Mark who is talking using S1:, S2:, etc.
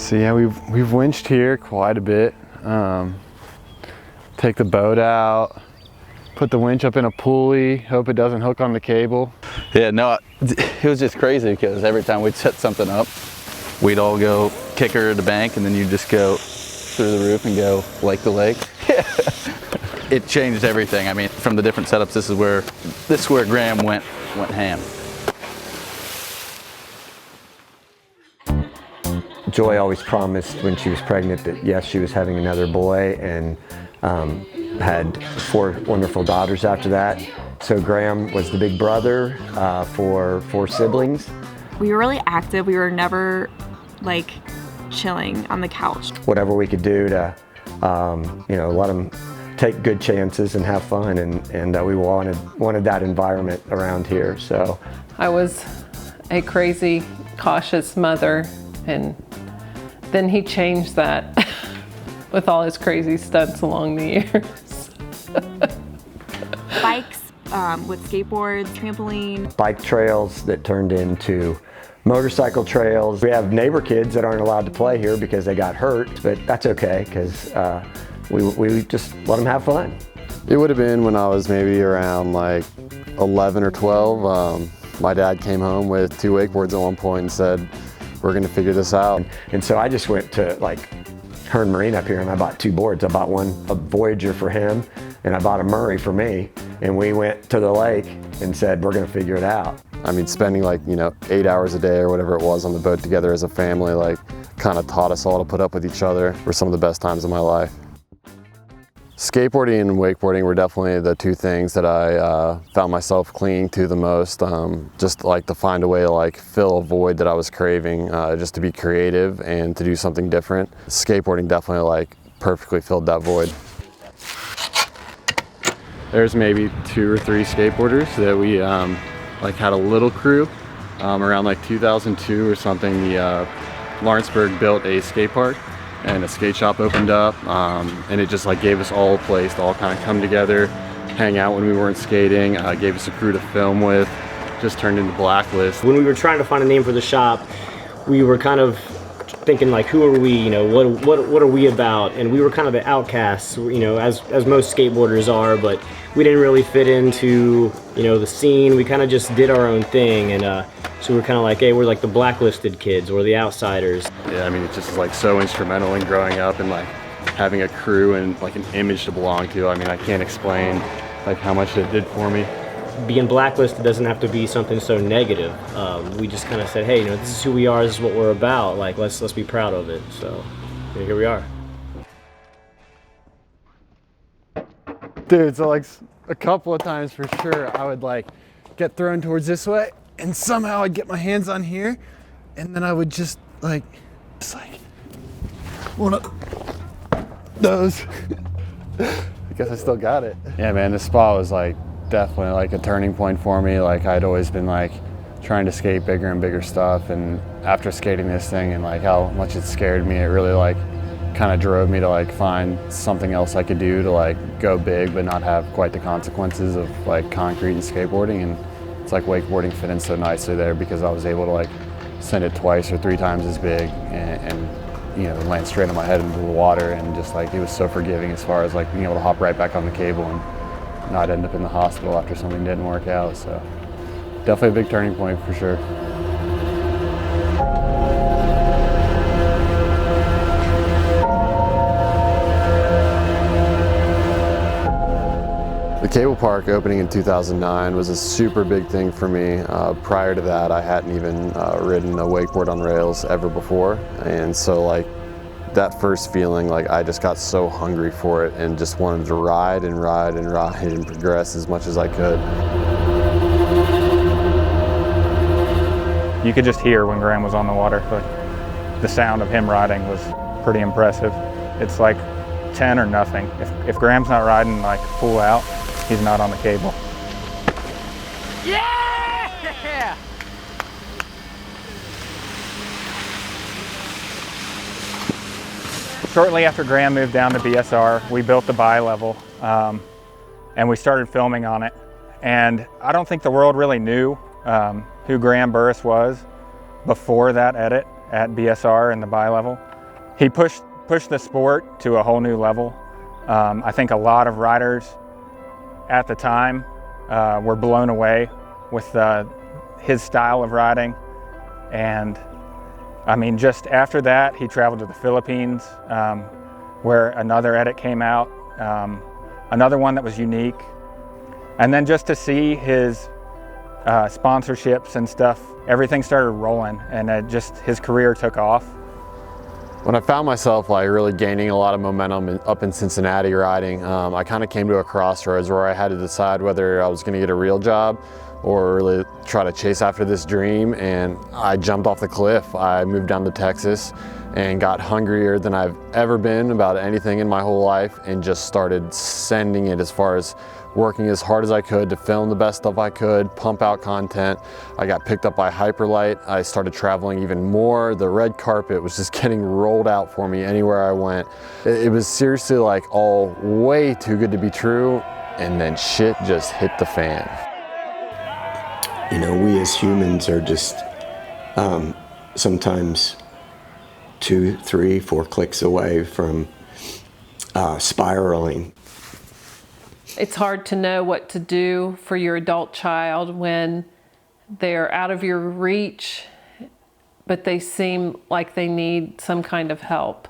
S1: So yeah, we've winched here quite a bit. Take the boat out, put the winch up in a pulley, hope it doesn't hook on the cable.
S2: Yeah, no, it was just crazy because every time we'd set something up, we'd all go kick her to the bank and then you'd just go through the roof and go lake to lake. It changed everything. I mean, from the different setups, this is where Graeme went ham.
S3: Joy always promised when she was pregnant that yes, she was having another boy, and had 4 wonderful daughters after that. So Graeme was the big brother for 4 siblings.
S4: We were really active. We were never like chilling on the couch.
S3: Whatever we could do to, let them take good chances and have fun, and we wanted that environment around here. So
S5: I was a crazy, cautious mother, and then he changed that with all his crazy stunts along the years.
S4: Bikes with skateboards, trampoline.
S3: Bike trails that turned into motorcycle trails. We have neighbor kids that aren't allowed to play here because they got hurt, but that's okay because we just let them have fun.
S1: It would have been when I was maybe around like 11 or 12. My dad came home with 2 wakeboards at one point and said, we're gonna figure this out.
S3: And so I just went to Hearn Marine up here and I bought 2 boards. I bought a Voyager for him and I bought a Murray for me. And we went to the lake and said, we're gonna figure it out.
S1: I mean, spending 8 hours a day or whatever it was on the boat together as a family, kind of taught us all to put up with each other. Were some of the best times of my life. Skateboarding and wakeboarding were definitely the 2 things that I found myself clinging to the most. Just to find a way to fill a void that I was craving, just to be creative and to do something different. Skateboarding definitely perfectly filled that void. There's maybe 2 or 3 skateboarders that we had a little crew. Around 2002 or something, the Lawrenceburg built a skate park and a skate shop opened up, and it just gave us all a place to all kind of come together, hang out when we weren't skating, gave us a crew to film with, just turned into Blacklist.
S6: When we were trying to find a name for the shop, we were kind of thinking who are we, what are we about? And we were kind of the outcasts, as most skateboarders are, but we didn't really fit into, the scene. We kind of just did our own thing, and so we're kind of hey, we're the blacklisted kids, or the outsiders.
S1: Yeah, I mean, it's just so instrumental in growing up and having a crew and an image to belong to. I mean, I can't explain how much it did for me.
S6: Being blacklisted doesn't have to be something so negative. We just kind of said, hey, this is who we are, this is what we're about. Let's be proud of it. So here we are.
S1: Dude, so a couple of times for sure, I would get thrown towards this way, and somehow I'd get my hands on here, and then I would just one of those. I guess I still got it. Yeah, man, this spot was definitely a turning point for me. I'd always been trying to skate bigger and bigger stuff, and after skating this thing and how much it scared me, it really kind of drove me to find something else I could do to go big but not have quite the consequences of concrete and skateboarding. And it's wakeboarding fit in so nicely there because I was able to send it 2 or 3 times as big and land straight on my head into the water, and just it was so forgiving as far as being able to hop right back on the cable and not end up in the hospital after something didn't work out. So definitely a big turning point for sure. The cable park opening in 2009 was a super big thing for me. Prior to that, I hadn't even ridden a wakeboard on rails ever before, and so that first feeling, I just got so hungry for it and just wanted to ride and ride and ride and progress as much as I could.
S7: You could just hear when Graeme was on the water, but the sound of him riding was pretty impressive. It's 10 or nothing. If Graeme's not riding full out, he's not on the cable.
S8: Yeah!
S7: Shortly after Graeme moved down to BSR, we built the bi-level and we started filming on it. And I don't think the world really knew who Graeme Burress was before that edit at BSR and the bi-level. He pushed the sport to a whole new level. I think a lot of riders at the time were blown away with his style of riding. And I mean, just after that, he traveled to the Philippines, where another edit came out, another one that was unique. And then just to see his sponsorships and stuff, everything started rolling, and his career took off.
S1: When I found myself like really gaining a lot of momentum up in Cincinnati riding, I kind of came to a crossroads where I had to decide whether I was going to get a real job or really try to chase after this dream, and I jumped off the cliff. I moved down to Texas and got hungrier than I've ever been about anything in my whole life, and just started sending it as far as working as hard as I could to film the best stuff I could, pump out content. I got picked up by Hyperlight. I started traveling even more. The red carpet was just getting rolled out for me anywhere I went. It was seriously like all way too good to be true, and then shit just hit the fan.
S3: You know, we as humans are just sometimes 2, 3, 4 clicks away from spiraling.
S5: It's hard to know what to do for your adult child when they're out of your reach, but they seem like they need some kind of help.